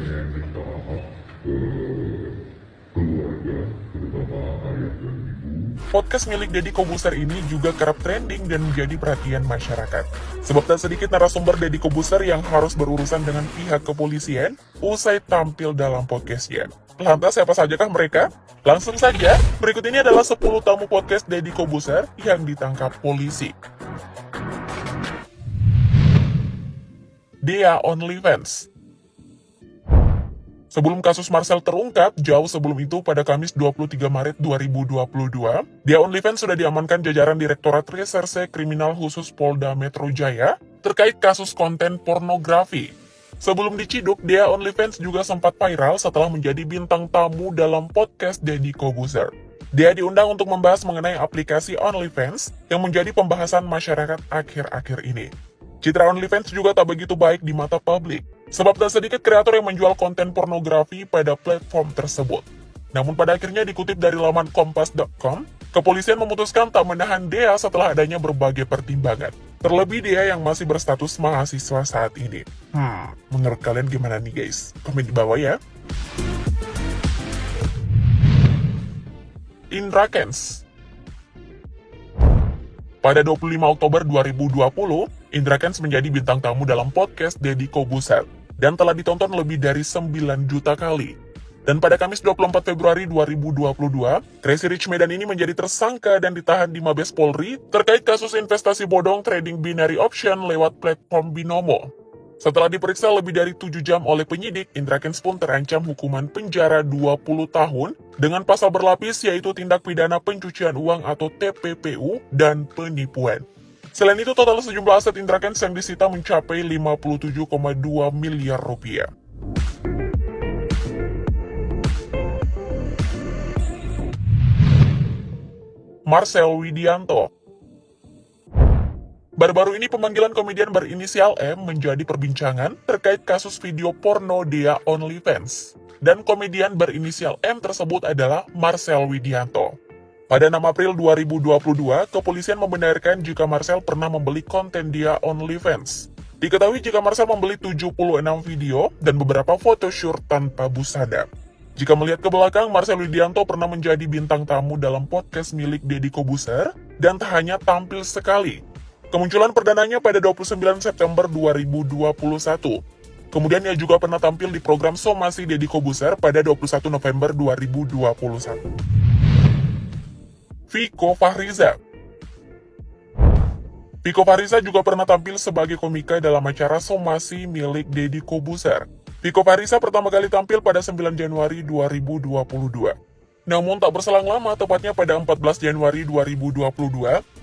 pengen minta maaf ke keluarga, terutama ayah dan ibu. Podcast milik Deddy Kobuser ini juga kerap trending dan menjadi perhatian masyarakat. Sebab tak sedikit narasumber Deddy Kobuser yang harus berurusan dengan pihak kepolisian usai tampil dalam podcastnya. Lantas siapa sajakah mereka? Langsung saja, berikut ini adalah 10 tamu podcast Deddy Kobuser yang ditangkap polisi. Dea OnlyFans. Sebelum kasus Marcel terungkap, jauh sebelum itu pada Kamis 23 Maret 2022, Dea OnlyFans sudah diamankan jajaran Direktorat Reserse Kriminal Khusus Polda Metro Jaya terkait kasus konten pornografi. Sebelum diciduk, Dea OnlyFans juga sempat viral setelah menjadi bintang tamu dalam podcast Deddy Kobuser. Dea diundang untuk membahas mengenai aplikasi OnlyFans yang menjadi pembahasan masyarakat akhir-akhir ini. Citra OnlyFans juga tak begitu baik di mata publik, sebab tak sedikit kreator yang menjual konten pornografi pada platform tersebut. Namun pada akhirnya dikutip dari laman kompas.com, kepolisian memutuskan tak menahan Dea setelah adanya berbagai pertimbangan. Terlebih Dea yang masih berstatus mahasiswa saat ini. Menurut kalian gimana nih guys? Komen di bawah ya. Indra Kents. Pada 25 Oktober 2020, Indra Kents menjadi bintang tamu dalam podcast Deddy Kobuser dan telah ditonton lebih dari 9 juta kali. Dan pada Kamis 24 Februari 2022, Crazy Rich Medan ini menjadi tersangka dan ditahan di Mabes Polri terkait kasus investasi bodong trading binary option lewat platform Binomo. Setelah diperiksa lebih dari 7 jam oleh penyidik, Indra Kents pun terancam hukuman penjara 20 tahun dengan pasal berlapis yaitu tindak pidana pencucian uang atau TPPU dan penipuan. Selain itu, total sejumlah aset Indra Kents yang disita mencapai 57,2 miliar rupiah. Marcel Widianto. Baru-baru ini pemanggilan komedian berinisial M menjadi perbincangan terkait kasus video porno Dea OnlyFans. Dan komedian berinisial M tersebut adalah Marcel Widianto. Pada 6 April 2022, kepolisian membenarkan jika Marcel pernah membeli konten Dea OnlyFans. Diketahui jika Marcel membeli 76 video dan beberapa photoshoot tanpa busana. Jika melihat ke belakang, Marcel Widianto pernah menjadi bintang tamu dalam podcast milik Deddy Kobuser dan tak hanya tampil sekali. Kemunculan perdananya pada 29 September 2021. Kemudian ia juga pernah tampil di program Somasi Deddy Kobuser pada 21 November 2021. Viko Fahriza. Viko Fahriza juga pernah tampil sebagai komika dalam acara Somasi milik Deddy Kobuser. Viko Fahriza pertama kali tampil pada 9 Januari 2022. Namun tak berselang lama, tepatnya pada 14 Januari 2022,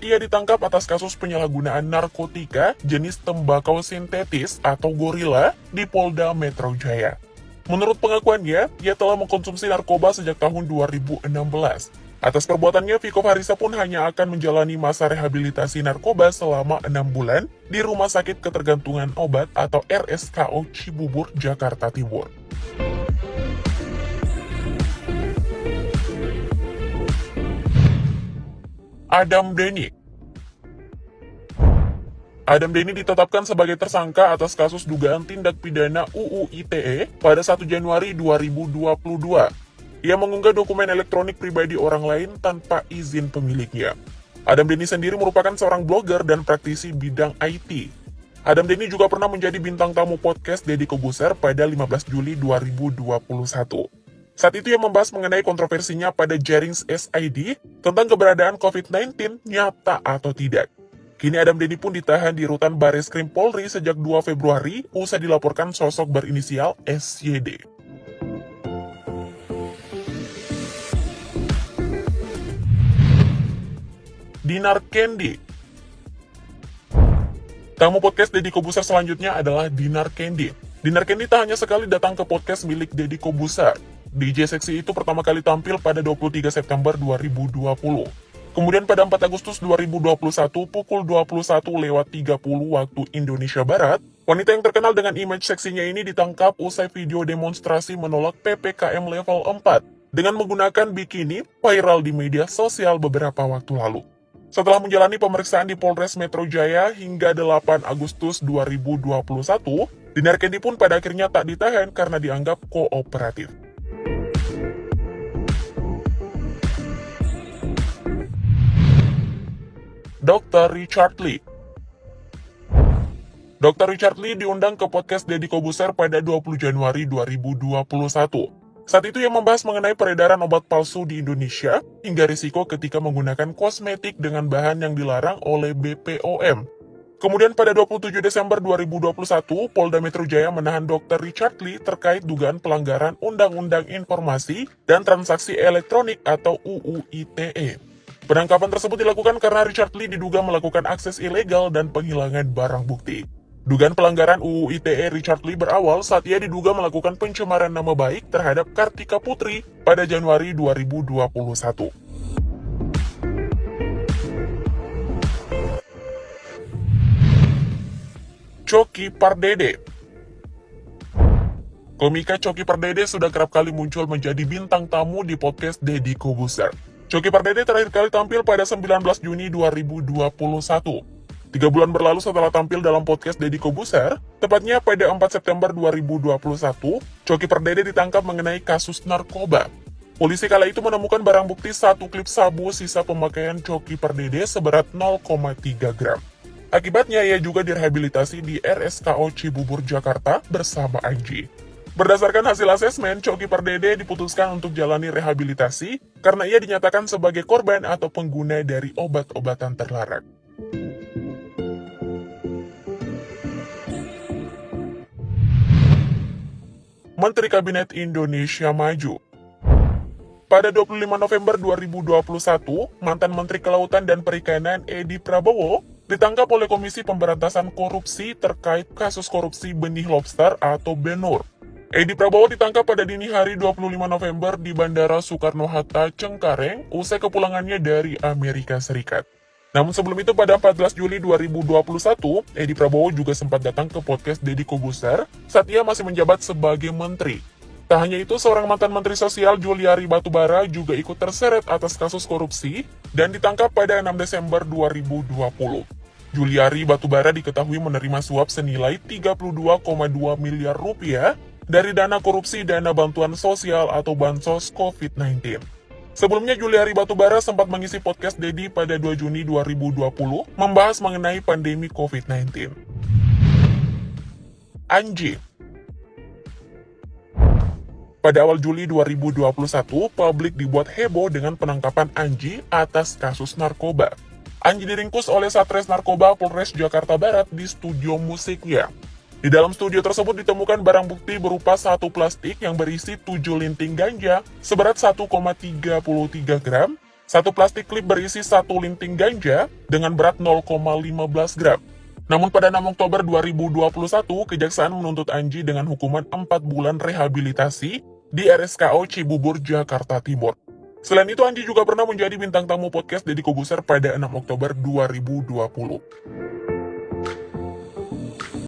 ia ditangkap atas kasus penyalahgunaan narkotika jenis tembakau sintetis atau gorila di Polda Metro Jaya. Menurut pengakuannya, ia telah mengkonsumsi narkoba sejak tahun 2016. Atas perbuatannya, Viko Fahriza pun hanya akan menjalani masa rehabilitasi narkoba selama 6 bulan di Rumah Sakit Ketergantungan Obat atau RSKO Cibubur, Jakarta Timur. Adam Denny. Adam Denny ditetapkan sebagai tersangka atas kasus dugaan tindak pidana UU ITE pada 1 Januari 2022. Ia mengunggah dokumen elektronik pribadi orang lain tanpa izin pemiliknya. Adam Denny sendiri merupakan seorang blogger dan praktisi bidang IT. Adam Denny juga pernah menjadi bintang tamu podcast Deddy Kobuser pada 15 Juli 2021. Saat itu ia membahas mengenai kontroversinya pada Jarings SID tentang keberadaan COVID-19 nyata atau tidak. Kini Adam Denny pun ditahan di rutan Bareskrim Polri sejak 2 Februari usai dilaporkan sosok berinisial SYD. Dinar Candy. Tamu podcast Deddy Kobuser selanjutnya adalah Dinar Candy. Dinar Candy tak hanya sekali datang ke podcast milik Deddy Kobuser. DJ Seksi itu pertama kali tampil pada 23 September 2020. Kemudian pada 4 Agustus 2021 pukul 21.30 waktu Indonesia Barat, wanita yang terkenal dengan image seksinya ini ditangkap usai video demonstrasi menolak PPKM level 4 dengan menggunakan bikini viral di media sosial beberapa waktu lalu. Setelah menjalani pemeriksaan di Polres Metro Jaya hingga 8 Agustus 2021, Dinar Kendi pun pada akhirnya tak ditahan karena dianggap kooperatif. Dr. Richard Lee. Dr. Richard Lee diundang ke podcast Deddy Kobuser pada 20 Januari 2021. Saat itu ia membahas mengenai peredaran obat palsu di Indonesia, hingga risiko ketika menggunakan kosmetik dengan bahan yang dilarang oleh BPOM. Kemudian pada 27 Desember 2021, Polda Metro Jaya menahan Dr. Richard Lee terkait dugaan pelanggaran Undang-Undang Informasi dan Transaksi Elektronik atau UU ITE. Penangkapan tersebut dilakukan karena Richard Lee diduga melakukan akses ilegal dan penghilangan barang bukti. Dugaan pelanggaran UU ITE Richard Lee berawal saat ia diduga melakukan pencemaran nama baik terhadap Kartika Putri pada Januari 2021. Coki Pardede. Komika Coki Pardede sudah kerap kali muncul menjadi bintang tamu di podcast Deddy Kobuser. Coki Pardede terakhir kali tampil pada 19 Juni 2021. 3 bulan berlalu setelah tampil dalam podcast Deddy Kobuser, tepatnya pada 4 September 2021, Coki Pardede ditangkap mengenai kasus narkoba. Polisi kala itu menemukan barang bukti 1 klip sabu sisa pemakaian Coki Pardede seberat 0,3 gram. Akibatnya ia juga direhabilitasi di RSKO Cibubur, Jakarta bersama Anji. Berdasarkan hasil asesmen, Coki Pardede diputuskan untuk jalani rehabilitasi karena ia dinyatakan sebagai korban atau pengguna dari obat-obatan terlarang. Menteri Kabinet Indonesia Maju. Pada 25 November 2021, mantan Menteri Kelautan dan Perikanan Edi Prabowo ditangkap oleh Komisi Pemberantasan Korupsi terkait kasus korupsi benih lobster atau Benur. Edi Prabowo ditangkap pada dini hari 25 November di Bandara Soekarno-Hatta, Cengkareng, usai kepulangannya dari Amerika Serikat. Namun sebelum itu pada 14 Juli 2021, Edi Prabowo juga sempat datang ke podcast Deddy Kobuser saat ia masih menjabat sebagai menteri. Tak hanya itu, seorang mantan Menteri Sosial Juliari Batubara juga ikut terseret atas kasus korupsi dan ditangkap pada 6 Desember 2020. Juliari Batubara diketahui menerima suap senilai 32,2 miliar rupiah dari dana korupsi dana bantuan sosial atau bansos COVID-19. Sebelumnya, Juliari Batubara sempat mengisi podcast Deddy pada 2 Juni 2020 membahas mengenai pandemi COVID-19. Anji. Pada awal Juli 2021, publik dibuat heboh dengan penangkapan Anji atas kasus narkoba. Anji diringkus oleh Satres Narkoba Polres Jakarta Barat di studio musiknya. Di dalam studio tersebut ditemukan barang bukti berupa 1 plastik yang berisi 7 linting ganja seberat 1,33 gram, 1 plastik klip berisi 1 linting ganja dengan berat 0,15 gram. Namun pada 6 Oktober 2021, Kejaksaan menuntut Anji dengan hukuman 4 bulan rehabilitasi di RSKO Cibubur, Jakarta Timur. Selain itu, Anji juga pernah menjadi bintang tamu podcast Deddy Kobuser pada 6 Oktober 2020.